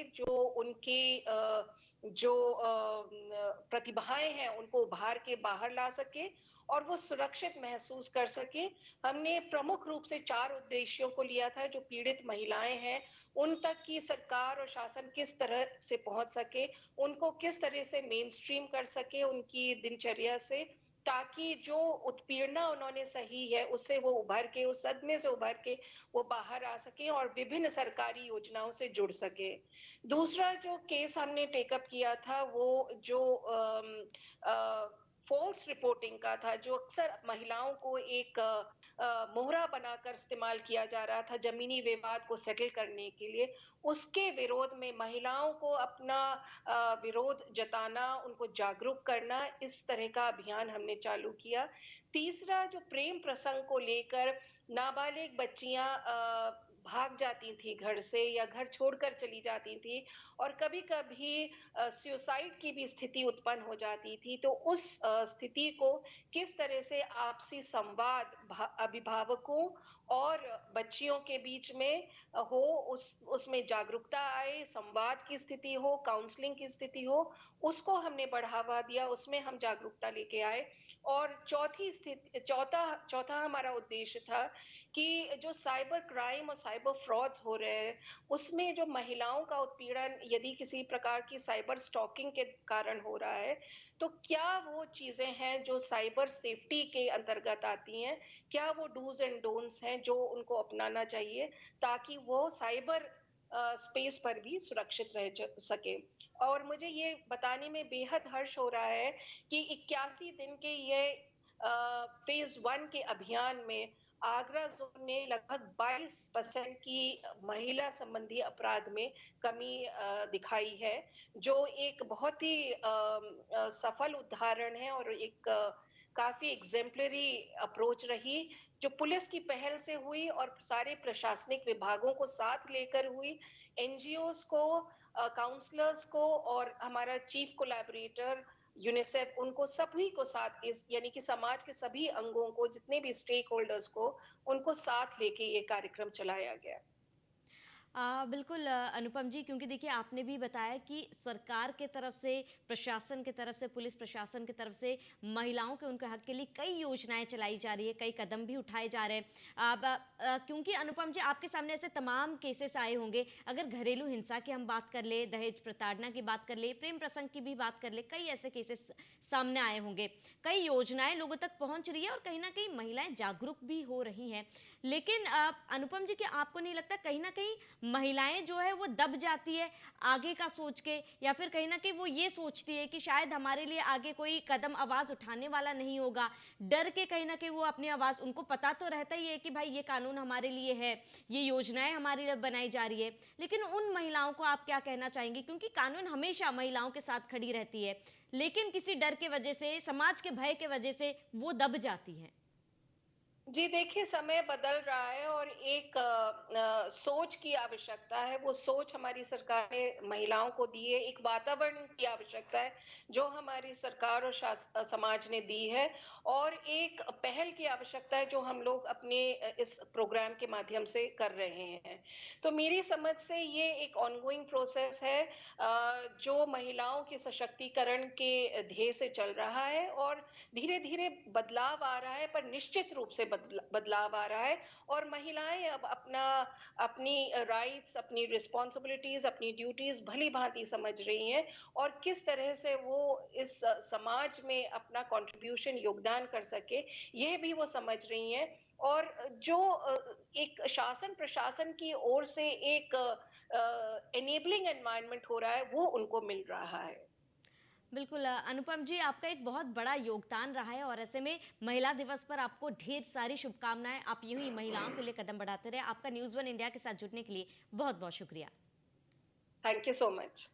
है जो उनकी जो प्रतिभाएं हैं उनको उभार के बाहर ला सके और वो सुरक्षित महसूस कर सके। हमने प्रमुख रूप से 4 उद्देश्यों को लिया था। जो पीड़ित महिलाएं हैं उन तक की सरकार और शासन किस तरह से पहुंच सके, उनको किस तरह से मेन स्ट्रीम कर सके उनकी दिनचर्या से, ताकि जो उत्पीड़ना उन्होंने सही है उससे वो उभर के, उस सदमे से उभर के वो बाहर आ सके और विभिन्न सरकारी योजनाओं से जुड़ सके। दूसरा जो केस हमने टेकअप किया था वो जो फॉल्स रिपोर्टिंग का था, जो अक्सर महिलाओं को एक मोहरा बनाकर इस्तेमाल किया जा रहा था जमीनी विवाद को सेटल करने के लिए। उसके विरोध में महिलाओं को अपना विरोध जताना, उनको जागरूक करना, इस तरह का अभियान हमने चालू किया। तीसरा जो प्रेम प्रसंग को लेकर नाबालिग बच्चियां भाग जाती थी घर से या घर छोड़कर चली जाती थी और कभी-कभी सुसाइड की भी स्थिति उत्पन्न हो जाती थी। तो उस स्थिति को किस तरह से आपसी संवाद अभिभावकों और बच्चियों के बीच में हो, उसमें जागरूकता आए, संवाद की स्थिति हो, काउंसलिंग की स्थिति हो, उसको हमने बढ़ावा दिया, उसमें हम जागरूकता लेके आए। और चौथा चौथा हमारा उद्देश्य था कि जो साइबर क्राइम और साइबर फ्रॉड्स हो रहे हैं, उसमें जो महिलाओं का उत्पीड़न यदि किसी प्रकार की साइबर स्टॉकिंग के कारण हो रहा है, तो क्या वो चीज़ें हैं जो साइबर सेफ्टी के अंतर्गत आती हैं? क्या वो डूज़ एंड डोंट्स हैं जो उनको अपनाना चाहिए ताकि वो साइबर स्पेस पर भी सुरक्षित रह सके। और मुझे ये बताने में बेहद हर्ष हो रहा है कि 81 दिन के ये फेज 1 के अभियान में आगरा जोन ने लगभग 22% की महिला संबंधी अपराध में कमी दिखाई है, जो एक बहुत ही सफल उदाहरण है और एक काफी एग्जेम्पलरी अप्रोच रही, जो पुलिस की पहल से हुई और सारे प्रशासनिक विभागों को साथ लेकर हुई, एनजीओज को, काउंसलर्स को और हमारा चीफ कोलैबोरेटर यूनिसेफ, उनको सभी को साथ, इस यानी कि समाज के सभी अंगों को, जितने भी स्टेक होल्डर्स को, उनको साथ लेके ये कार्यक्रम चलाया गया। बिल्कुल अनुपम जी, क्योंकि देखिए आपने भी बताया कि सरकार के तरफ से, प्रशासन के तरफ से, पुलिस प्रशासन की तरफ से महिलाओं के उनके हक के लिए कई योजनाएं चलाई जा रही है, कई कदम भी उठाए जा रहे हैं। क्योंकि अनुपम जी आपके सामने ऐसे तमाम केसेस आए होंगे, अगर घरेलू हिंसा की हम बात कर ले, दहेज प्रताड़ना की बात कर ले, प्रेम प्रसंग की भी बात कर ले, कई ऐसे केसेस सामने आए होंगे। कई योजनाएं लोगों तक पहुंच रही है और कहीं ना कहीं महिलाएं जागरूक भी हो रही हैं। लेकिन अनुपम जी, क्या आपको नहीं लगता कहीं ना कहीं महिलाएं जो है वो दब जाती है आगे का सोच के, या फिर कहीं ना कहीं वो ये सोचती है कि शायद हमारे लिए आगे कोई कदम आवाज उठाने वाला नहीं होगा, डर के कहीं ना कहीं वो अपनी आवाज, उनको पता तो रहता ही है कि भाई ये कानून हमारे लिए है, ये योजनाएं हमारे लिए बनाई जा रही है, लेकिन उन महिलाओं को आप क्या कहना चाहेंगे? क्योंकि कानून हमेशा महिलाओं के साथ खड़ी रहती है, लेकिन किसी डर के वजह से, समाज के भय के वजह से वो दब जाती है। जी देखिए, समय बदल रहा है और एक सोच की आवश्यकता है। वो सोच हमारी सरकार ने महिलाओं को दी है। एक वातावरण की आवश्यकता है जो हमारी सरकार और समाज ने दी है, और एक पहल की आवश्यकता है जो हम लोग अपने इस प्रोग्राम के माध्यम से कर रहे हैं। तो मेरी समझ से ये एक ऑनगोइंग प्रोसेस है जो महिलाओं के सशक्तिकरण के ध्येय से चल रहा है, और धीरे-धीरे बदलाव आ रहा है, पर निश्चित रूप से बदलाव आ रहा है। और महिलाएं अब अपनी राइट्स, अपनी रिस्पॉन्सिबिलिटीज, अपनी ड्यूटीज भली भांति समझ रही हैं और किस तरह से वो इस समाज में अपना कंट्रीब्यूशन, योगदान कर सके, यह भी वो समझ रही हैं। और जो एक शासन प्रशासन की ओर से एक एनेबलिंग एनवायरनमेंट हो रहा है, वो उनको मिल रहा है। बिल्कुल अनुपम जी, आपका एक बहुत बड़ा योगदान रहा है और ऐसे में महिला दिवस पर आपको ढेर सारी शुभकामनाएं। आप यूं ही महिलाओं के लिए कदम बढ़ाते रहे। आपका न्यूज़ वन इंडिया के साथ जुड़ने के लिए बहुत बहुत शुक्रिया। Thank you so much.